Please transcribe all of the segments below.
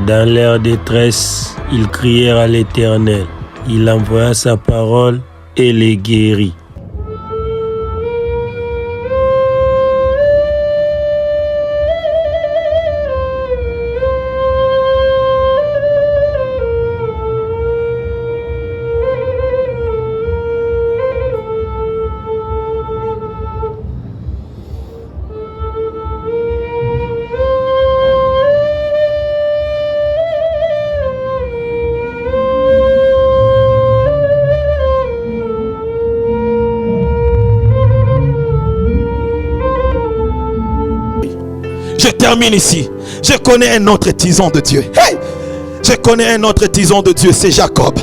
Dans leur détresse, ils crièrent à l'Éternel. Il envoya sa parole et les guérit. Je termine ici. Je connais un autre tison de Dieu. Hey! Je connais un autre tison de Dieu, c'est Jacob.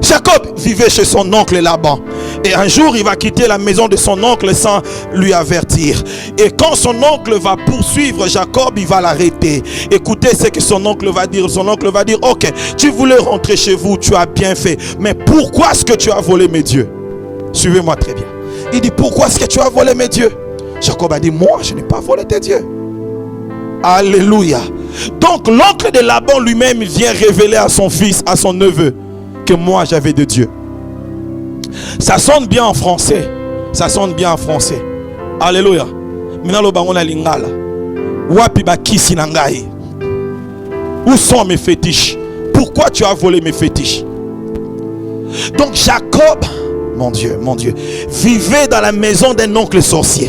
Jacob vivait chez son oncle Laban. Et un jour, il va quitter la maison de son oncle sans lui avertir. Et quand son oncle va poursuivre Jacob, il va l'arrêter. Écoutez ce que son oncle va dire. Son oncle va dire, ok, tu voulais rentrer chez vous, tu as bien fait. Mais pourquoi est-ce que tu as volé mes dieux? Suivez-moi très bien. Il dit, pourquoi est-ce que tu as volé mes dieux? Jacob a dit, moi, je n'ai pas volé tes dieux. Alléluia. Donc l'oncle de Laban lui-même vient révéler à son fils, à son neveu, que moi j'avais de Dieu. Ça sonne bien en français. Ça sonne bien en français. Alléluia. Maintenant le baron a lingala. Wapi ba kisi nangai. Où sont mes fétiches? Pourquoi tu as volé mes fétiches? Donc Jacob, mon Dieu, vivait dans la maison d'un oncle sorcier.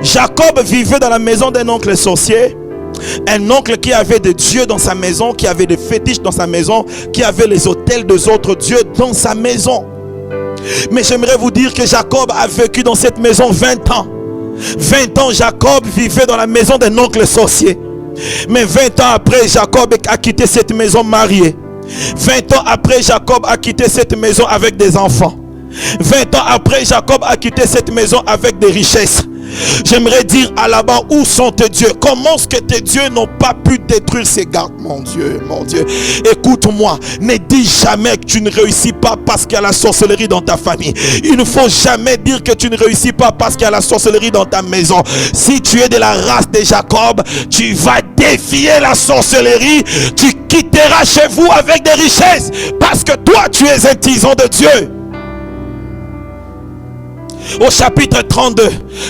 Jacob vivait dans la maison d'un oncle sorcier. Un oncle qui avait des dieux dans sa maison, qui avait des fétiches dans sa maison, qui avait les autels des autres dieux dans sa maison. Mais j'aimerais vous dire que Jacob a vécu dans cette maison 20 ans. 20 ans, Jacob vivait dans la maison d'un oncle sorcier. Mais 20 ans après, Jacob a quitté cette maison mariée. 20 ans après, Jacob a quitté cette maison avec des enfants. 20 ans après, Jacob a quitté cette maison avec des richesses. J'aimerais dire à Laban, où sont tes dieux? Comment est-ce que tes dieux n'ont pas pu détruire ces gardes? Mon Dieu, écoute-moi, ne dis jamais que tu ne réussis pas parce qu'il y a la sorcellerie dans ta famille. Il ne faut jamais dire que tu ne réussis pas parce qu'il y a la sorcellerie dans ta maison. Si tu es de la race de Jacob, tu vas défier la sorcellerie, tu quitteras chez vous avec des richesses parce que toi tu es un tison de Dieu. Au chapitre 32,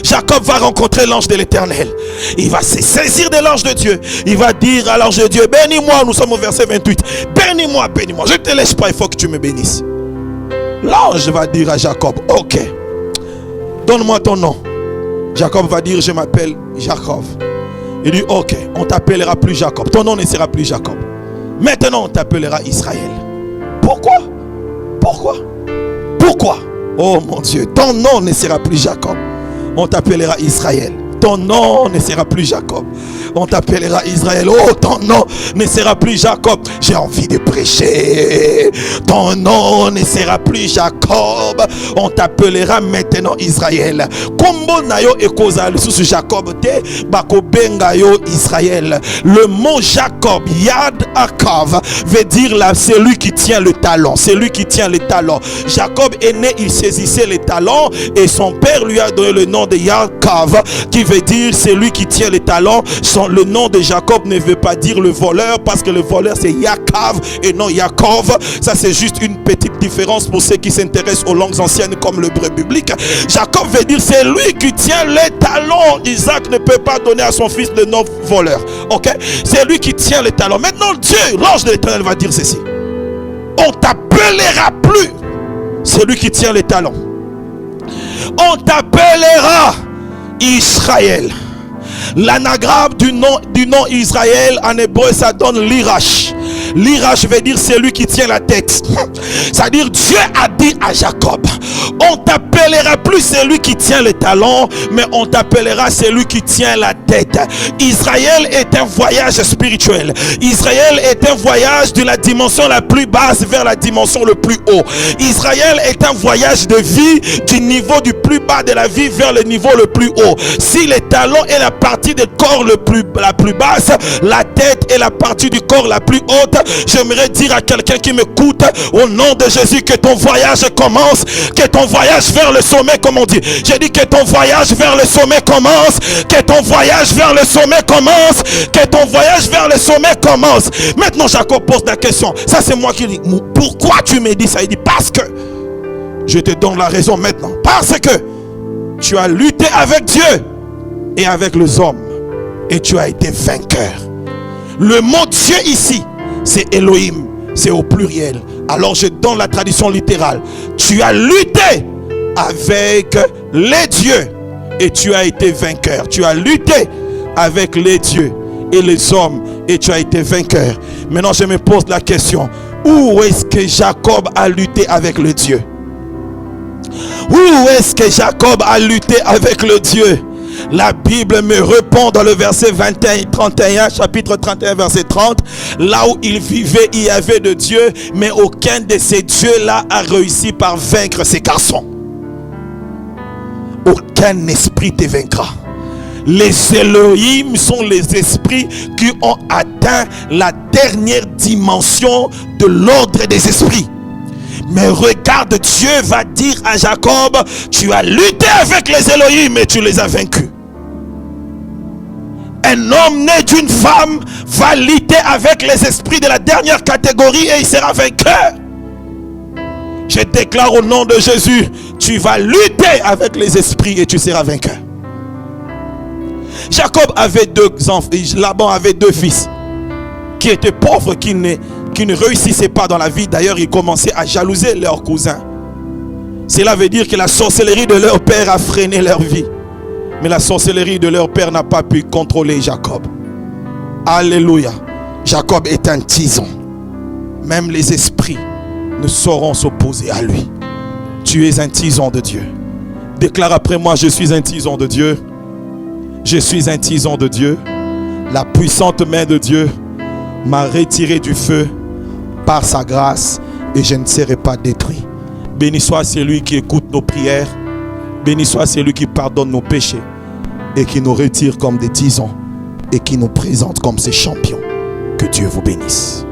Jacob va rencontrer l'ange de l'Éternel. Il va se saisir de l'ange de Dieu. Il va dire à l'ange de Dieu, bénis-moi. Nous sommes au verset 28. Bénis-moi, bénis-moi. Je ne te laisse pas, il faut que tu me bénisses. L'ange va dire à Jacob, ok, donne-moi ton nom. Jacob va dire, je m'appelle Jacob. Il dit, ok, on t'appellera plus Jacob. Ton nom ne sera plus Jacob. Maintenant, on t'appellera Israël. Pourquoi? Oh mon Dieu, ton nom ne sera plus Jacob. On t'appellera Israël. Ton nom ne sera plus Jacob. On t'appellera Israël. Oh, ton nom ne sera plus Jacob. J'ai envie de prêcher. Ton nom ne sera plus Jacob. On t'appellera maintenant Israël. Kombo nayo ekoza lisusu Jacob te bako benga yo Israël. Le mot Jacob, Yad Akav, veut dire là, c'est lui qui tient le talon. C'est lui qui tient le talon. Jacob est né, il saisissait les talons et son père lui a donné le nom de Yaakov, qui veut dire c'est lui qui tient les talons. Le nom de Jacob ne veut pas dire le voleur, parce que le voleur c'est Yaakov et non Yaakov. Ça c'est juste une petite différence pour ceux qui s'intéressent aux langues anciennes comme l'hébreu biblique. Jacob veut dire c'est lui qui tient les talons. Isaac ne peut pas donner à son fils le nom voleur. Ok, c'est lui qui tient les talons. Maintenant Dieu, l'ange de l'Éternel va dire ceci: on t'appellera plus celui qui tient les talons. On t'appellera Israël. L'anagramme du nom Israël en hébreu, ça donne l'Irash. L'Irash veut dire celui qui tient la tête. C'est-à-dire Dieu a dit à Jacob, on t'appellera plus celui qui tient les talons, mais on t'appellera celui qui tient la tête. Israël est un voyage spirituel. Israël est un voyage de la dimension la plus basse vers la dimension le plus haut. Israël est un voyage de vie du niveau du plus bas de la vie vers le niveau le plus haut. Si les talons est la partie du corps la plus basse, la tête est la partie du corps la plus haute, j'aimerais dire à quelqu'un qui m'écoute, au nom de Jésus, que ton voyage commence, que ton voyage vers le sommet, comme on dit. J'ai dit que ton voyage vers le sommet commence, que ton voyage vers le sommet commence, que ton voyage vers le sommet commence. Maintenant, Jacob pose la question. Ça, c'est moi qui dis. Pourquoi tu me dis ça? Il dit, parce que je te donne la raison maintenant. Parce que tu as lutté avec Dieu et avec les hommes et tu as été vainqueur. Le mot Dieu ici, c'est Elohim, c'est au pluriel. Alors je donne la traduction littérale. Tu as lutté avec les dieux et tu as été vainqueur. Tu as lutté avec les dieux et les hommes et tu as été vainqueur. Maintenant je me pose la question, où est-ce que Jacob a lutté avec le Dieu? Où est-ce que Jacob a lutté avec le Dieu? La Bible me répond dans le verset 31, chapitre 31, verset 30. Là où il vivait, il y avait de Dieu, mais aucun de ces dieux-là a réussi par vaincre ces garçons. Aucun esprit te vaincra. Les Elohim sont les esprits qui ont atteint la dernière dimension de l'ordre des esprits. Mais regarde, Dieu va dire à Jacob, tu as lutté avec les Elohim et tu les as vaincus. Un homme né d'une femme va lutter avec les esprits de la dernière catégorie et il sera vainqueur. Je déclare au nom de Jésus, tu vas lutter avec les esprits et tu seras vainqueur. Jacob avait deux enfants, Laban avait deux fils qui étaient pauvres, qui ne réussissaient pas dans la vie. D'ailleurs, ils commençaient à jalouser leurs cousins. Cela veut dire que la sorcellerie de leur père a freiné leur vie. Mais la sorcellerie de leur père n'a pas pu contrôler Jacob. Alléluia. Jacob est un tison. Même les esprits ne sauront s'opposer à lui. Tu es un tison de Dieu. Déclare après moi, je suis un tison de Dieu. Je suis un tison de Dieu. La puissante main de Dieu m'a retiré du feu par sa grâce et je ne serai pas détruit. Béni soit celui qui écoute nos prières. Béni soit celui qui pardonne nos péchés et qui nous retire comme des tisons et qui nous présente comme ses champions. Que Dieu vous bénisse.